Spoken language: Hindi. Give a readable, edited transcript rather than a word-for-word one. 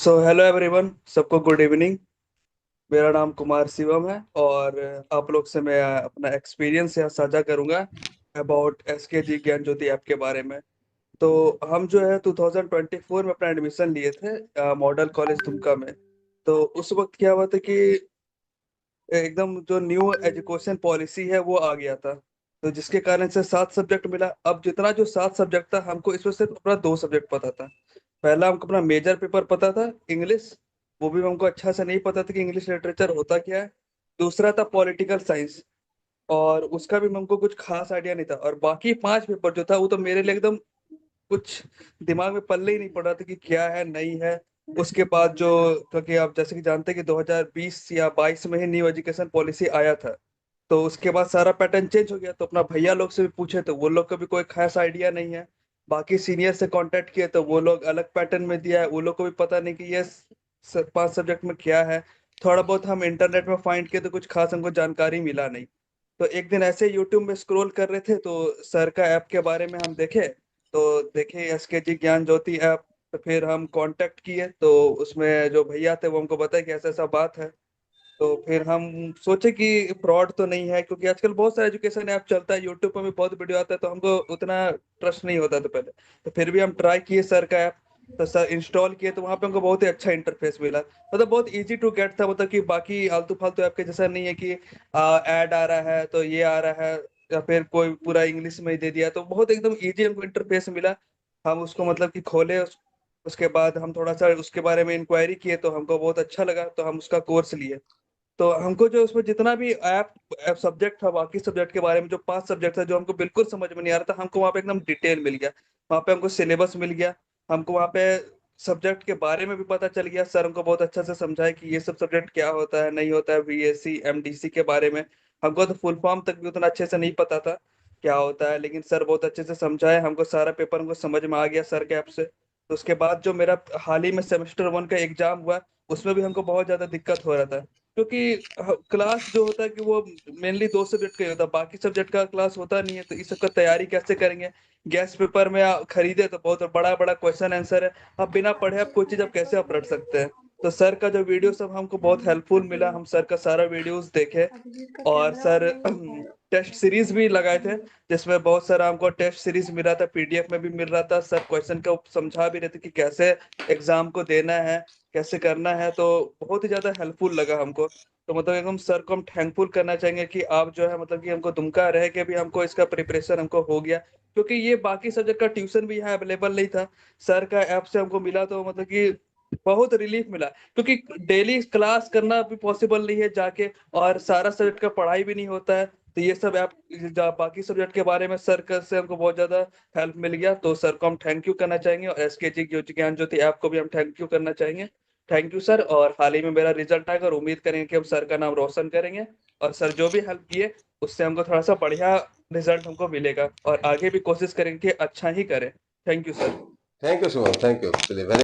सो हेलो एवरीवन, सबको गुड इवनिंग। मेरा नाम कुमार शिवम है और आप लोग से मैं अपना एक्सपीरियंस यहाँ साझा करूंगा अबाउट एसकेजी ज्ञान ज्योति ऐप के बारे में। तो हम जो है 2024 में अपना एडमिशन लिए थे मॉडल कॉलेज दुमका में। तो उस वक्त क्या हुआ था कि एकदम जो न्यू एजुकेशन पॉलिसी है वो आ गया था। तो जिसके कारण से 7 सब्जेक्ट मिला। अब जितना जो 7 सब्जेक्ट था, हमको इसमें सिर्फ अपना 2 सब्जेक्ट पता था। पहला हमको अपना मेजर पेपर पता था, इंग्लिश। वो भी हमको अच्छा से नहीं पता था कि इंग्लिश लिटरेचर होता क्या है। दूसरा था पॉलिटिकल साइंस, और उसका भी हमको कुछ खास आइडिया नहीं था। और बाकी 5 पेपर जो था वो तो मेरे लिए एकदम कुछ दिमाग में पल्ले ही नहीं पड़ रहा था कि क्या है नहीं है। उसके बाद जो, क्योंकि आप जैसे कि जानते हैं कि 2020 या 22 में ही न्यू एजुकेशन पॉलिसी आया था। तो उसके बाद सारा पैटर्न चेंज हो गया। तो अपना भैया लोग से भी पूछे तो वो लोग को भी कोई खास आइडिया नहीं है। बाकी सीनियर से कांटेक्ट किए तो वो लोग अलग पैटर्न में दिया है, वो लोग को भी पता नहीं कि ये 5 सब्जेक्ट में क्या है। थोड़ा बहुत हम इंटरनेट में फाइंड किए तो कुछ खास हमको जानकारी मिला नहीं। तो एक दिन ऐसे यूट्यूब में स्क्रॉल कर रहे थे तो सर का ऐप के बारे में हम देखे। तो देखे एसकेजी ज्ञान ज्योति ऐप। तो फिर हम कांटेक्ट किए तो उसमें जो भैया थे वो हमको बताया कि ऐसा ऐसा बात है। तो फिर हम सोचे कि फ्रॉड तो नहीं है, क्योंकि आजकल बहुत सारा एजुकेशन ऐप चलता है, यूट्यूब पर भी बहुत वीडियो आता है, तो हमको उतना ट्रस्ट नहीं होता था पहले। तो फिर भी हम ट्राई किए सर का ऐप। तो सर इंस्टॉल किए तो वहाँ पे हमको बहुत ही अच्छा इंटरफेस मिला। मतलब बहुत इजी टू गेट था। मतलब कि बाकी आलतू फालतू ऐप के जैसा नहीं है कि ऐड आ रहा है तो ये आ रहा है, या फिर कोई पूरा इंग्लिश में ही दे दिया। तो बहुत एकदम इजी हमको इंटरफेस मिला। हम उसको मतलब कि खोले उसके बाद हम थोड़ा सा उसके बारे में इंक्वायरी किए तो हमको बहुत अच्छा लगा, तो हम उसका कोर्स लिए। तो हमको जो उसमें जितना भी ऐप सब्जेक्ट था, बाकी सब्जेक्ट के बारे में जो 5 सब्जेक्ट था जो हमको बिल्कुल समझ में नहीं आ रहा था, हमको वहाँ पे एकदम डिटेल मिल गया। वहाँ पे हमको सिलेबस मिल गया। हमको वहाँ पे सब्जेक्ट के बारे में भी पता चल गया। सर हमको बहुत अच्छा से समझाया कि ये सब सब्जेक्ट क्या होता है नहीं होता है, बीएससी एमडीसी के बारे में। हमको तो फुल फॉर्म तक भी उतना अच्छे से नहीं पता था क्या होता है, लेकिन सर बहुत अच्छे से समझाए हमको। सारा पेपर हमको समझ में आ गया सर के ऐप से। तो उसके बाद जो मेरा हाल ही में सेमेस्टर 1 का एग्जाम हुआ, उसमें भी हमको बहुत ज्यादा दिक्कत हो रहा था। क्योंकि क्लास जो होता है कि वो मेनली 2 सब्जेक्ट का ही होता है, बाकी सब्जेक्ट का क्लास होता नहीं है। तो इस सब का तैयारी कैसे करेंगे? गैस पेपर में आप खरीदे तो बहुत बड़ा बड़ा क्वेश्चन आंसर है। अब बिना पढ़े आप कोई चीज आप कैसे आप रट सकते हैं? तो सर का जो वीडियो सब हमको बहुत हेल्पफुल मिला। हम सर का सारा वीडियोस देखे। और सर टेस्ट सीरीज भी लगाए थे, जिसमें बहुत सारा हमको टेस्ट सीरीज मिल रहा था, पीडीएफ में भी मिल रहा था। सर क्वेश्चन को समझा भी रहे थे कि कैसे एग्जाम को देना है, कैसे करना है। तो बहुत ही ज्यादा हेल्पफुल लगा हमको। तो मतलब एकदम सर को हम थैंकफुल करना चाहेंगे कि आप जो है मतलब कि हमको दुमका रह के भी हमको इसका प्रिपरेशन हमको हो गया। क्योंकि ये बाकी सब्जेक्ट का ट्यूशन भी यहाँ अवेलेबल नहीं था, सर का ऐप से हमको मिला। तो मतलब कि बहुत रिलीफ मिला, क्योंकि डेली क्लास करना भी पॉसिबल नहीं है जाके, और सारा सब्जेक्ट का पढ़ाई भी नहीं होता है। तो ये सब ऐप बाकी सब्जेक्ट के बारे में सर का से हमको बहुत ज्यादा हेल्प मिल गया। तो सर को हम थैंक यू करना चाहेंगे, और एसकेजी ज्ञान ज्योति ऐप को भी हम थैंक यू करना चाहेंगे। Thank you sir. और हाल ही में मेरा रिजल्ट आएगा और उम्मीद करेंगे कि हम सर का नाम रोशन करेंगे। और सर जो भी हेल्प किए उससे हमको थोड़ा सा बढ़िया रिजल्ट हमको मिलेगा, और आगे भी कोशिश करेंगे कि अच्छा ही करें। Thank you sir. Thank you so much, thank you, चलिए।